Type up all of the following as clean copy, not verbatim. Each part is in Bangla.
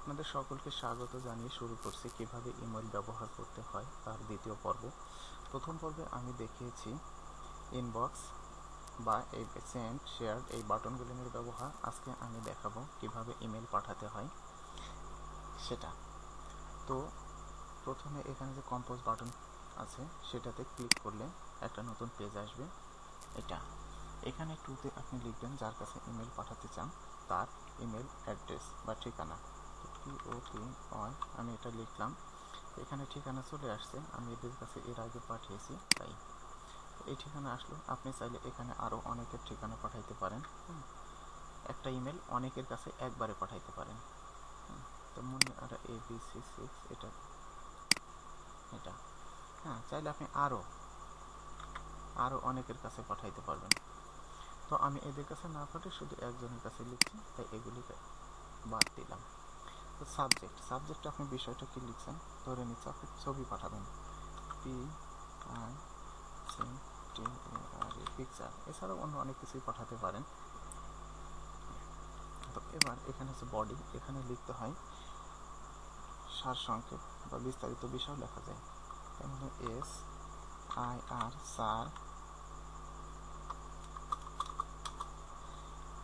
আপনাদের সকলকে স্বাগত জানিয়ে শুরু করছি কিভাবে ইমেল ব্যবহার করতে হয় তার দ্বিতীয় পর্ব। প্রথম পর্বে আমি দেখিয়েছি ইনবক্স বা এই সেন্ড শেয়ার এই বাটনগুলির ব্যবহার। আজকে আমি দেখাবো কিভাবে ইমেল পাঠাতে হয় সেটা। তো প্রথমে এখানে যে কম্পোজ বাটন আছে সেটাতে ক্লিক করলে একটা নতুন পেজ আসবে। এখানে টুতে আপনি লিখবেন যার কাছে ইমেল পাঠাতে চান তার ইমেল অ্যাড্রেস বা ঠিকানা। আমি এটা লিখলাম, এখানে ঠিকানা চলে আসছে, আমি এদের কাছে এর আগে পাঠিয়েছি তাই এই ঠিকানা আসলো। আপনি চাইলে এখানে আরও অনেকের ঠিকানা পাঠাইতে পারেন। একটা ইমেল অনেকের কাছে একবারে পাঠাইতে পারেন। তো মনে আর ABC6 এটা চাইলে আপনি আরও অনেকের কাছে পাঠাইতে পারবেন। তো আমি এদের কাছে না পাঠিয়ে শুধু একজনের কাছে লিখছি, তাই এগুলিকে বাদ দিলাম। তো সাবজেক্ট আপনি বিষয়টা কি লিখছেন, ধরে নিচ্ছে আপনি ছবি পাঠাবেন, পিকচার, এছাড়াও অন্য অনেক কিছুই পাঠাতে পারেন। তো এবার এখানে হচ্ছে বডি, এখানে লিখতে হয় সারসংক্ষেপ বা বিস্তারিত বিষয় লেখা যায়। তাহলে SIR sir,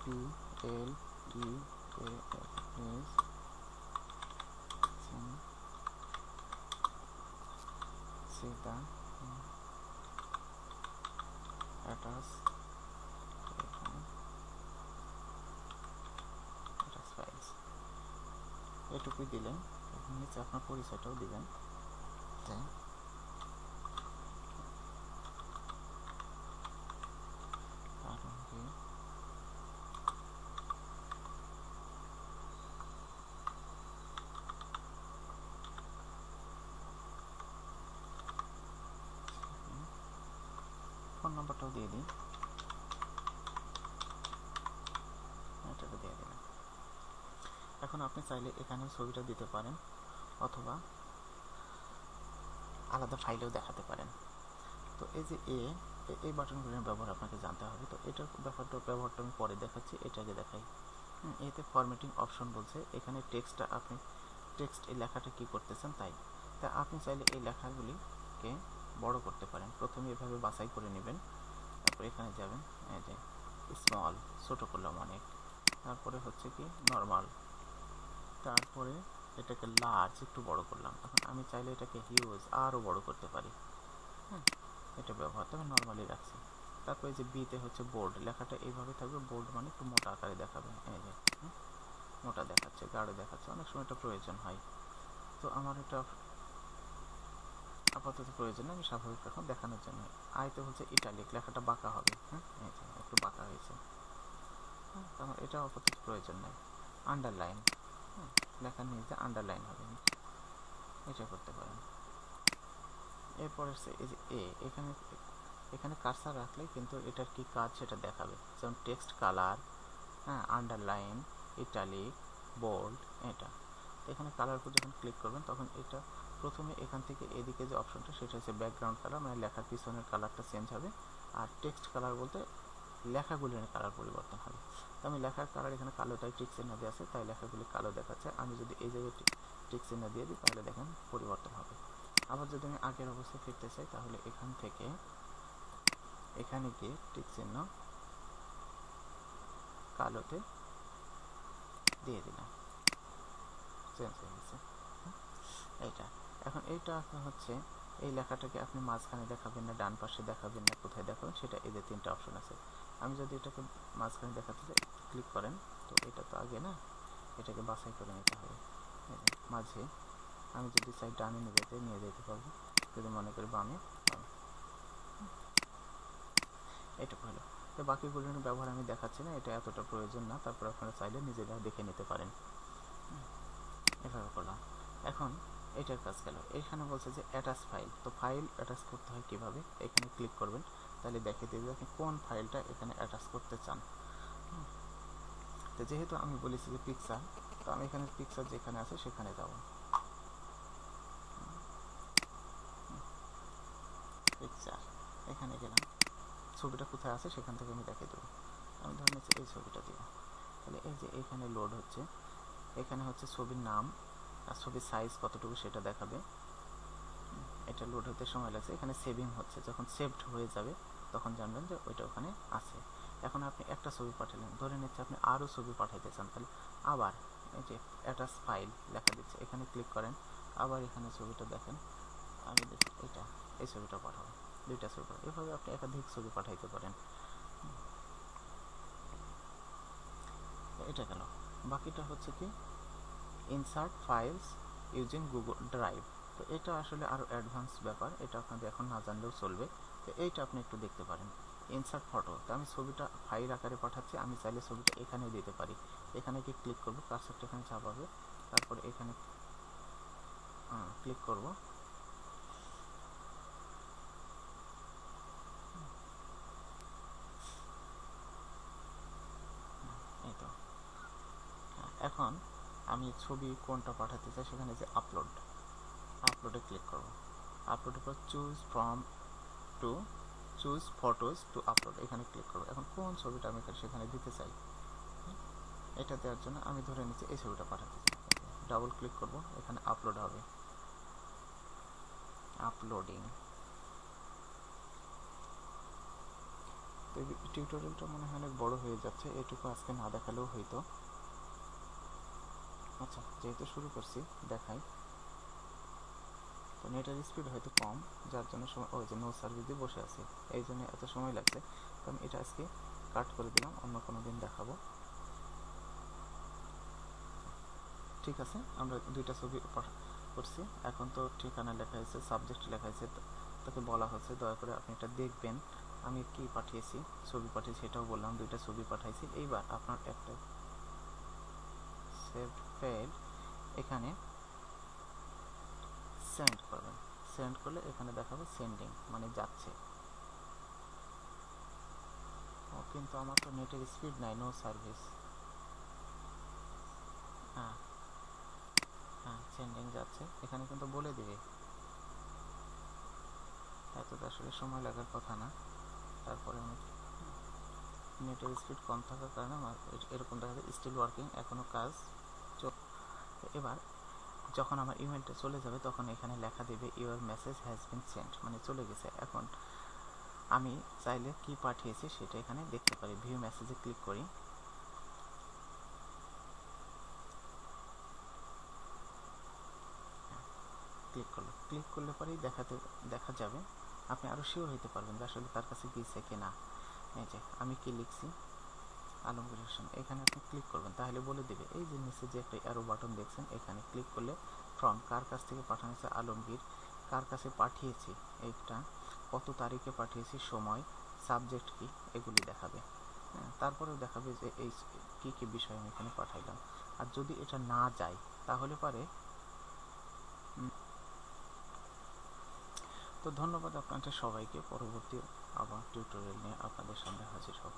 PLEAS see the attached files, এটুকুই দিলেন। নিচে আপনার পরিচয়টাও দিবেন। ফোন নাম্বারটাও দিয়ে দিই, এটাকে দিয়ে দিলাম। এখন আপনি চাইলে এখানে ছবিটা দিতে পারেন অথবা আলাদা ফাইলেও দেখাতে পারেন। তো এই যে এই বাটনগুলোর ব্যবহার আপনাকে জানতে হবে। তো এটার ব্যবহারটা আমি পরে দেখাচ্ছি, এটাকে দেখাই। এতে ফরম্যাটিং অপশন বলছে, এখানে আপনি এই লেখাটা কি করতেছেন তাই আপনি চাইলে এই লেখাগুলিকে বড় করতে পারেন। প্রথমে এভাবে বাছাই করে নেবেন, তারপর এখানে যাবেন, এই যে স্মল, ছোট করলাম অনেক, তারপরে হচ্ছে কি নর্মাল, তারপরে এটাকে লার্জ, একটু বড় করলাম। এখন আমি চাইলে এটাকে হিউজ, আরও বড় করতে পারি। এটা ব্যবহার তবে নর্মালি রাখছি। তারপরে যে বিতে হচ্ছে বোল্ড, লেখাটা এইভাবে থাকবে, বোল্ড মানে একটু মোটা আকারে দেখাবে। এই যে মোটা দেখাচ্ছে, গাঢ় দেখাচ্ছে, অনেক সময় এটা প্রয়োজন হয়। তো আমার এটা আপাতত প্রয়োজন নেই, আমি স্বাভাবিক এখন দেখানোর জন্য। আইতে হচ্ছে ইটালিক, লেখাটা বাঁকা হবে। এই যে একটু বাঁকা হয়েছে, আমার এটা আপাতত প্রয়োজন নেই। আন্ডারলাইন, লেখার নিচে আন্ডারলাইন হবে, এটা করতে পারেন। এরপর এই যে এখানে কার্সার রাখলে কিন্তু এটার কি কাজ সেটা দেখাবে, যেমন text colour, underline, italic, bold. এটা এখানে কালার উপর যখন ক্লিক করবেন তখন এটা প্রথমে এখান থেকে এদিকে যে অপশনটা সেটা হচ্ছে ব্যাকগ্রাউন্ড কালার, মানে লেখার পিছনের কালারটা চেঞ্জ হবে। আর টেক্সট কালার বলতে লেখাগুলির কালার পরিবর্তন হবে। তো আমি লেখার কালার এখানে কালোটাই টিক চিহ্ন দিয়ে আছে, তাই লেখাগুলি কালো দেখাচ্ছে। আমি যদি এই জায়গায় টিক চিহ্ন দিয়ে দিই তাহলে দেখেন পরিবর্তন হবে। আবার যদি আমি আগের অবস্থায় ফিরতে চাই তাহলে এখান থেকে এখানে গিয়ে টিক চিহ্ন কালোতে দিয়ে দিলাম, চেঞ্জ হয়ে গেছে। এইটা এখন এইটা হচ্ছে এই লেখাটাকে আপনি মাঝখানে দেখাবেন না ডান পাশে দেখাবেন না কোথায় দেখাবেন সেটা, এই যে তিনটা অপশন আছে। আমি যদি এটাকে মাঝখানে দেখাতে চাই ক্লিক করেন, তো এটা তো আগে না, এটাকে বাছাই করে নিতে হবে। মাঝে আমি যদি চাই ডানে নিয়ে যেতে পারবো, যদি মনে করি বামে, এইটুকু হলো। তো বাকিগুলোর ব্যবহার আমি দেখাচ্ছি না, এটা এতটা প্রয়োজন না, তারপর আপনারা চাইলে নিজেরা দেখে নিতে পারেন। এভাবে করলাম। এখন এটার কাজ গেল। এখানে বলছে যে অ্যাটাচ ফাইল, তো ফাইল অ্যাটাচ করতে হয় কিভাবে, এখানে ক্লিক করবেন, তাহলে দেখে দেবে আপনি কোন ফাইলটা এখানে অ্যাটাচ করতে চান। তো যেহেতু আমি বলেছি যে পিকচার, তো আমি এখানে পিকচার যেখানে আছে সেখানে যাব, পিকচার এখানে গেলাম, ছবিটা কোথায় আছে সেখান থেকে আমি দেখে দেবো। আমি ধরে নিচ্ছি এই ছবিটা দিব, তাহলে এই যে এখানে লোড হচ্ছে, এখানে হচ্ছে ছবির নাম আর ছবির সাইজ কতটুকু সেটা দেখাবে। এটা লোড হতে সময় লাগছে, এখানে সেভিং হচ্ছে, যখন সেভড হয়ে যাবে তখন জানবেন যে ওইটা ওখানে আছে। এখন আপনি একটা ছবি পাঠালেন, ধরে নিচ্ছে আপনি আরও ছবি পাঠাইতে চান, তাহলে আবার এই যে অ্যাটাচ ফাইল লেখা দিচ্ছে, এখানে ক্লিক করেন, আবার এখানে ছবিটা দেখেন, আমি দেখি এটা এই ছবিটা পাঠাবো, দুইটা ছবি পাঠাবো, এভাবে আপনি একাধিক ছবি পাঠাইতে পারেন। এটা গেল। বাকিটা হচ্ছে কি insert files using Google drive. তো এটা আসলে আরও অ্যাডভান্স ব্যাপার, এটা আপনাদের এখন না জানলেও চলবে। তো এইটা আপনি একটু দেখতে পারেন। ইনসার্ট ফটো, তো আমি ছবিটা ফাইল আকারে পাঠাচ্ছি, আমি চাইলে ছবিটা এখানেও দিতে পারি। এখানে কি ক্লিক করব, কার্সারটা এখানে চাপাবে, তারপরে এখানে ক্লিক করব, এই তো। এখন আমি ছবি কোনটা পাঠাতে চাই, সেখানে যে আপলোডে ক্লিক করব, আপলোডের পর চুজ ফটোজ টু আপলোড, এখানে ক্লিক করব। এখন কোন ছবিটা আমি সেখানে দিতে চাই, এটা দেওয়ার জন্য আমি ধরে নিচ্ছি এই ছবিটা পাঠাতে চাই, ডাবল ক্লিক করব, এখানে আপলোড হবে, আপলোডিং। তো টিউটোরিয়ালটা মনে হয় অনেক বড় হয়ে যাচ্ছে, এটুকু আজকে না দেখালেও হইতো। আচ্ছা, যেহেতু শুরু করছি দেখাই। তো নেটের স্পিড হয়তো কম, যার জন্য ওই যে নো সার্ভিস দিয়ে বসে আছে, এই জন্য এত সময় লাগছে। তো আমি এটা আজকে কাট করে দিলাম, অন্য কোনো দিন দেখাবো। ঠিক আছে, আমরা দুইটা ছবি করছি। এখন তো ঠিকানা লেখা হয়েছে, সাবজেক্ট লেখা হয়েছে, তাকে বলা হচ্ছে দয়া করে আপনি এটা দেখবেন আমি কি পাঠিয়েছি, ছবি পাঠিয়েছি সেটাও বললাম, দুইটা ছবি পাঠাইছি। এইবার আপনার একটা সেভ ফাইল এখানে সেন্ড করবেন, সেন্ড করলে এখানে দেখাবে সেন্ডিং, মানে যাচ্ছে। ও কিন্তু আমার তো নেটের স্পিড নাই, নো সার্ভিস। হ্যাঁ হ্যাঁ, সেন্ডিং যাচ্ছে, এখানে কিন্তু বলে দিবে, এত তো আসলে সময় লাগার কথা না। তারপরে আমি নেটের স্পিড কম থাকার কারণে আমার এরকম দেখা যায় স্টিল ওয়ার্কিং, এখনও কাজ। এবার যখন আমার ইমেলটা চলে যাবে তখন এখানে লেখা দেবে your message has been sent, মানে চলে গেছে। এখন আমি চাইলে কি পাঠিয়েছি সেটা এখানে দেখতে পারি, ভিউ মেসেজে ক্লিক করি, ক্লিক করলে পরেই দেখা যাবে, আপনি আরও শিওর হতে পারবেন যে আসলে তার কাছে গিয়েছে কি না। এই যে আমি কি লিখছি, আলমগীর হোসেন, এখানে আপনি ক্লিক করবেন, তাহলে বলে দেবে এই যে নিচে যে একটা অ্যারো বাটন দেখছেন, এখানে ক্লিক করলে ফ্রম, কার কাছ থেকে পাঠানো হয়েছে, আলমগীর, কার কাছে পাঠিয়েছি, এইটা কত তারিখে পাঠিয়েছি, সময়, সাবজেক্ট কি, এগুলি দেখাবে। তারপরেও দেখাবে যে এই কি কি বিষয় আমি এখানে পাঠাইলাম। আর যদি এটা না যায় তাহলে পারে। তো ধন্যবাদ আপনাদের সবাইকে, পরবর্তী আবার টিউটোরিয়াল নিয়ে আপনাদের সামনে হাজির হব।